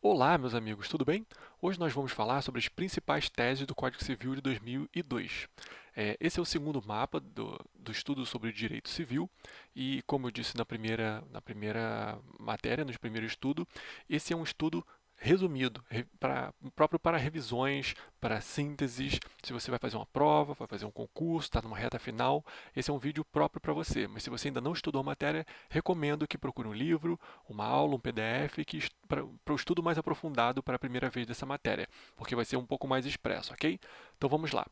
Olá, meus amigos, tudo bem? Hoje nós vamos falar sobre as principais teses do Código Civil de 2002. Esse é o segundo mapa do estudo sobre o direito civil e, como eu disse na primeira matéria, no primeiro estudo, esse é um estudo resumido, próprio para revisões, para sínteses, se você vai fazer uma prova, vai fazer um concurso, está numa reta final, esse é um vídeo próprio para você. Mas se você ainda não estudou a matéria, recomendo que procure um livro, uma aula, um PDF para o estudo mais aprofundado para a primeira vez dessa matéria, porque vai ser um pouco mais expresso, ok? Então vamos lá.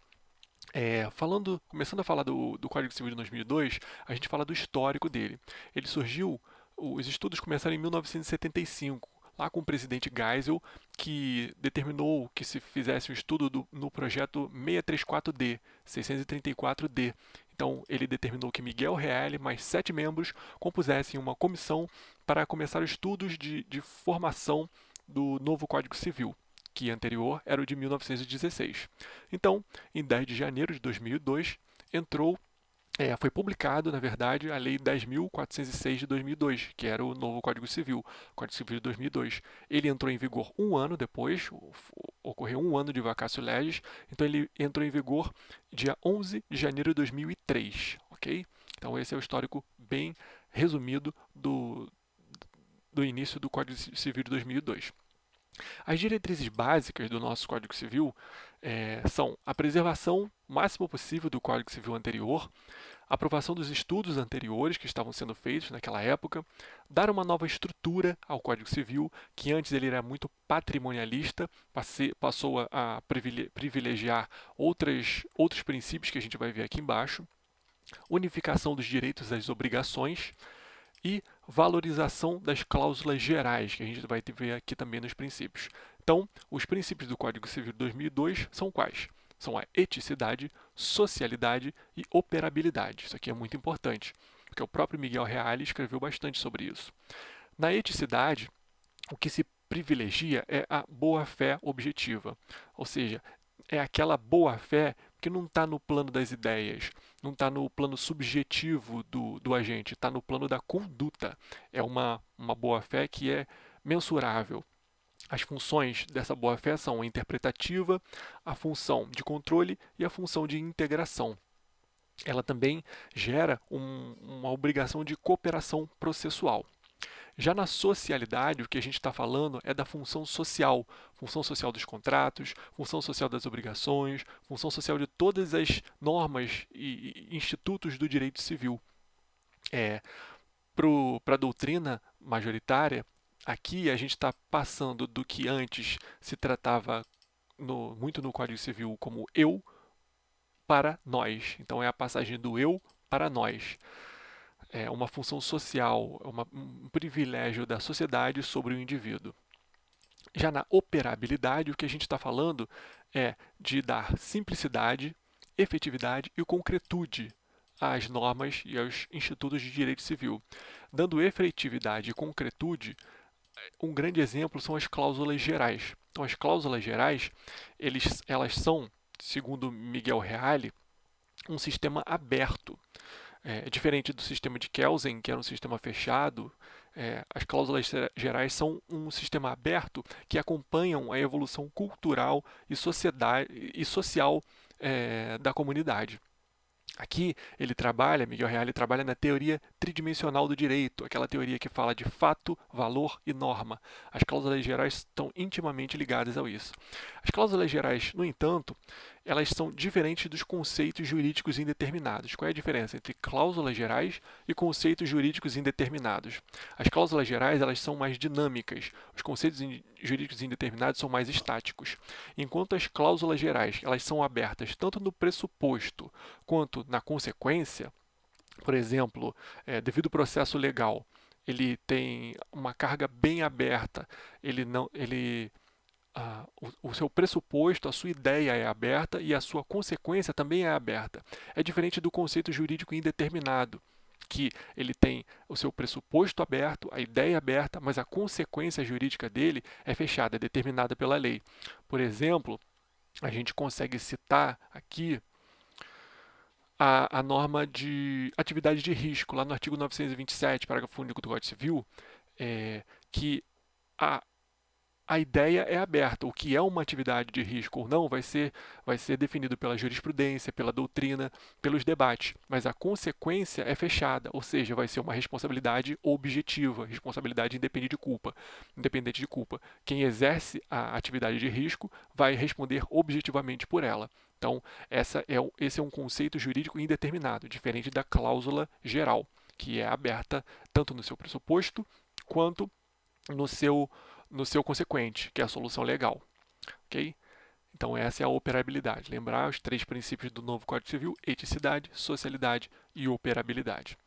Começando a falar do Código Civil de 2002, a gente fala do histórico dele. Ele surgiu, os estudos começaram em 1975, lá com o presidente Geisel, que determinou que se fizesse um estudo no projeto 634D, 634D. Então, ele determinou que Miguel Reale mais 7 membros compusessem uma comissão para começar estudos de formação do novo Código Civil, que anterior era o de 1916. Então, em 10 de janeiro de 2002, foi publicado, na verdade, a Lei 10.406 de 2002, que era o novo Código Civil, Código Civil de 2002. Ele entrou em vigor um ano depois, ocorreu um ano de vacatio legis, então ele entrou em vigor dia 11 de janeiro de 2003, ok? Então esse é o histórico bem resumido do início do Código Civil de 2002. As diretrizes básicas do nosso Código Civil são a preservação máxima possível do Código Civil anterior, a aprovação dos estudos anteriores que estavam sendo feitos naquela época, dar uma nova estrutura ao Código Civil, que antes ele era muito patrimonialista, passou a privilegiar outros princípios que a gente vai ver aqui embaixo, unificação dos direitos e das obrigações, e valorização das cláusulas gerais, que a gente vai ver aqui também nos princípios. Então, os princípios do Código Civil de 2002 são quais? São a eticidade, socialidade e operabilidade. Isso aqui é muito importante, porque o próprio Miguel Reale escreveu bastante sobre isso. Na eticidade, o que se privilegia é a boa-fé objetiva, ou seja, é aquela boa-fé que não está no plano das ideias, não está no plano subjetivo do agente, está no plano da conduta. É uma boa-fé que é mensurável. As funções dessa boa-fé são a interpretativa, a função de controle e a função de integração. Ela também gera uma obrigação de cooperação processual. Já na socialidade, o que a gente está falando é da função social dos contratos, função social das obrigações, função social de todas as normas e institutos do direito civil. É, para a doutrina majoritária, aqui a gente está passando do que antes se tratava muito no Código Civil como eu para nós. Então é a passagem do eu para nós. É uma função social, um privilégio da sociedade sobre o indivíduo. Já na operabilidade, o que a gente está falando é de dar simplicidade, efetividade e concretude às normas e aos institutos de direito civil. Dando efetividade e concretude, um grande exemplo são as cláusulas gerais. Então, as cláusulas gerais, elas são, segundo Miguel Reale, um sistema aberto. Diferente do sistema de Kelsen, que era um sistema fechado, as cláusulas gerais são um sistema aberto que acompanham a evolução cultural e social da comunidade. Aqui Miguel Reale trabalha na teoria tridimensional do direito, aquela teoria que fala de fato, valor e norma. As cláusulas gerais estão intimamente ligadas a isso. As cláusulas gerais, no entanto, elas são diferentes dos conceitos jurídicos indeterminados. Qual é a diferença entre cláusulas gerais e conceitos jurídicos indeterminados? As cláusulas gerais elas são mais dinâmicas, os conceitos jurídicos indeterminados são mais estáticos. Enquanto as cláusulas gerais elas são abertas tanto no pressuposto quanto na consequência, por exemplo, devido ao processo legal, ele tem uma carga bem aberta, ele não, ele o seu pressuposto, a sua ideia é aberta e a sua consequência também é aberta. É diferente do conceito jurídico indeterminado, que ele tem o seu pressuposto aberto, a ideia aberta, mas a consequência jurídica dele é fechada, é determinada pela lei. Por exemplo, a gente consegue citar aqui a norma de atividade de risco, lá no artigo 927, parágrafo único do Código Civil, que a a ideia é aberta. O que é uma atividade de risco ou não vai ser definido pela jurisprudência, pela doutrina, pelos debates. Mas a consequência é fechada, ou seja, vai ser uma responsabilidade objetiva, responsabilidade independente de culpa. Quem exerce a atividade de risco vai responder objetivamente por ela. Então, esse é um conceito jurídico indeterminado, diferente da cláusula geral, que é aberta tanto no seu pressuposto quanto no seu, no seu consequente, que é a solução legal. Ok? Então, essa é a operabilidade. Lembrar os 3 princípios do novo Código Civil: eticidade, socialidade e operabilidade.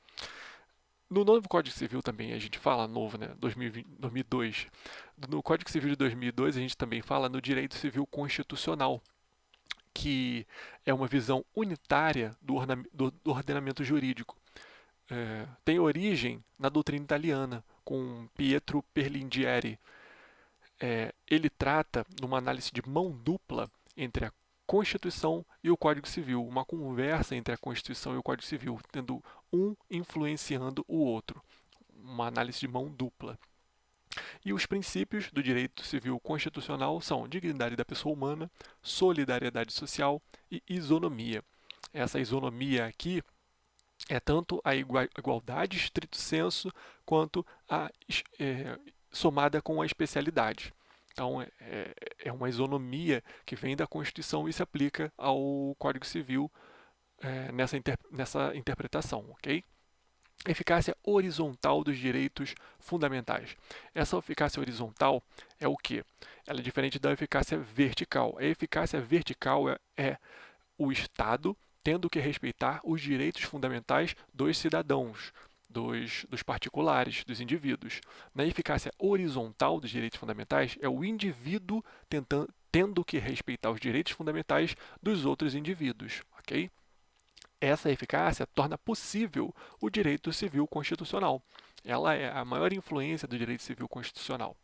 No novo Código Civil também a gente fala, novo, né? 2002. No Código Civil de 2002 a gente também fala no direito civil constitucional, que é uma visão unitária do ordenamento jurídico. Tem origem na doutrina italiana, com Pietro Perlingieri. Ele trata de uma análise de mão dupla entre a Constituição e o Código Civil, uma conversa entre a Constituição e o Código Civil, tendo um influenciando o outro, uma análise de mão dupla. E os princípios do direito civil constitucional são dignidade da pessoa humana, solidariedade social e isonomia. Essa isonomia aqui é tanto a igualdade estrito sensu quanto a somada com a especialidade. Então, é uma isonomia que vem da Constituição e se aplica ao Código Civil nessa interpretação, ok? Eficácia horizontal dos direitos fundamentais. Essa eficácia horizontal é o quê? Ela é diferente da eficácia vertical. A eficácia vertical é o Estado tendo que respeitar os direitos fundamentais dos cidadãos, dos particulares, dos indivíduos. Na eficácia horizontal dos direitos fundamentais, é o indivíduo tendo que respeitar os direitos fundamentais dos outros indivíduos, ok? Essa eficácia torna possível o direito civil constitucional. Ela é a maior influência do direito civil constitucional,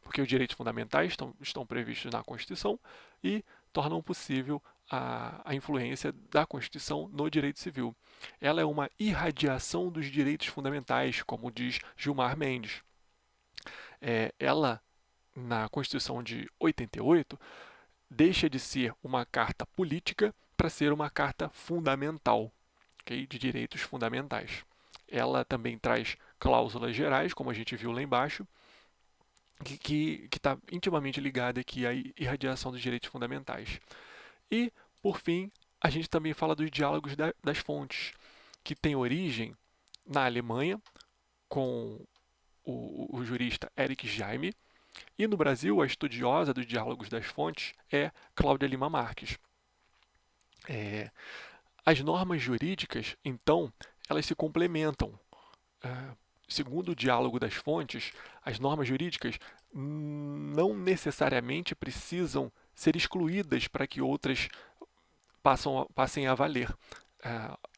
porque os direitos fundamentais estão previstos na Constituição e tornam possível a influência da Constituição no direito civil. Ela é uma irradiação dos direitos fundamentais, como diz Gilmar Mendes. Ela, na Constituição de 88, deixa de ser uma carta política para ser uma carta fundamental, okay, de direitos fundamentais. Ela também traz cláusulas gerais, como a gente viu lá embaixo, que está intimamente ligada aqui à irradiação dos direitos fundamentais. E, por fim, a gente também fala dos diálogos das fontes, que tem origem na Alemanha, com o jurista Eric Jaime, e no Brasil, a estudiosa dos diálogos das fontes é Cláudia Lima Marques. As normas jurídicas, então, elas se complementam. Segundo o diálogo das fontes, as normas jurídicas não necessariamente precisam ser excluídas para que outras passem a valer.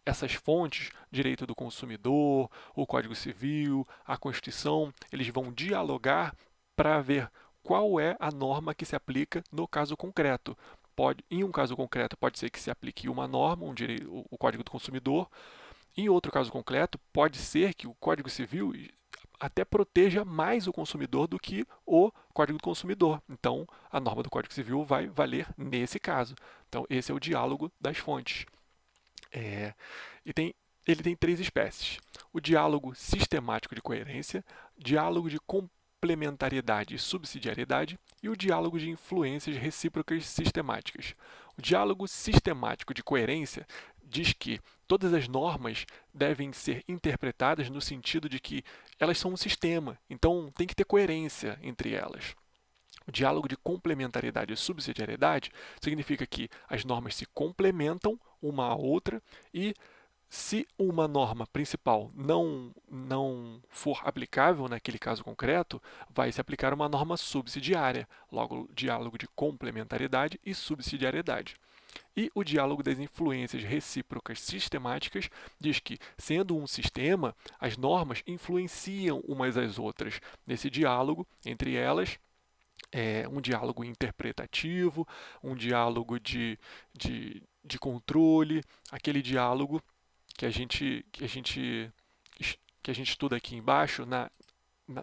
Essas fontes, direito do consumidor, o Código Civil, a Constituição, eles vão dialogar para ver qual é a norma que se aplica no caso concreto. Em um caso concreto, pode ser que se aplique uma norma, o Código do Consumidor. Em outro caso concreto, pode ser que o Código Civil até proteja mais o consumidor do que o Código do Consumidor. Então, a norma do Código Civil vai valer nesse caso. Então, esse é o diálogo das fontes. Ele tem 3 espécies: o diálogo sistemático de coerência, diálogo de complementariedade e subsidiariedade e o diálogo de influências recíprocas sistemáticas. O diálogo sistemático de coerência diz que todas as normas devem ser interpretadas no sentido de que elas são um sistema, então tem que ter coerência entre elas. O diálogo de complementariedade e subsidiariedade significa que as normas se complementam uma à outra e se uma norma principal não for aplicável naquele caso concreto, vai se aplicar uma norma subsidiária. Logo, diálogo de complementariedade e subsidiariedade. E o diálogo das influências recíprocas sistemáticas diz que, sendo um sistema, as normas influenciam umas às outras. Nesse diálogo, entre elas, um diálogo interpretativo, um diálogo de controle, aquele diálogo que a gente estuda aqui embaixo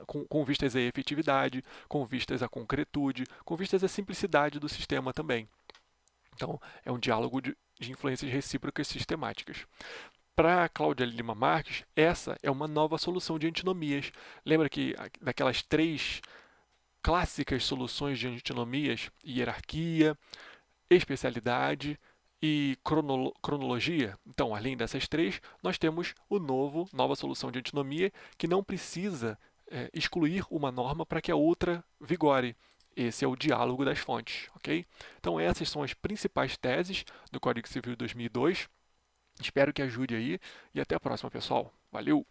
com vistas à efetividade, com vistas à concretude, com vistas à simplicidade do sistema também. Então, é um diálogo de influências recíprocas sistemáticas. Para Cláudia Lima Marques, essa é uma nova solução de antinomias. Lembra que daquelas três clássicas soluções de antinomias, hierarquia, especialidade e cronologia? Então, além dessas três, nós temos nova solução de antinomia que não precisa excluir uma norma para que a outra vigore. Esse é o diálogo das fontes, ok? Então, essas são as principais teses do Código Civil de 2002. Espero que ajude aí e até a próxima, pessoal. Valeu!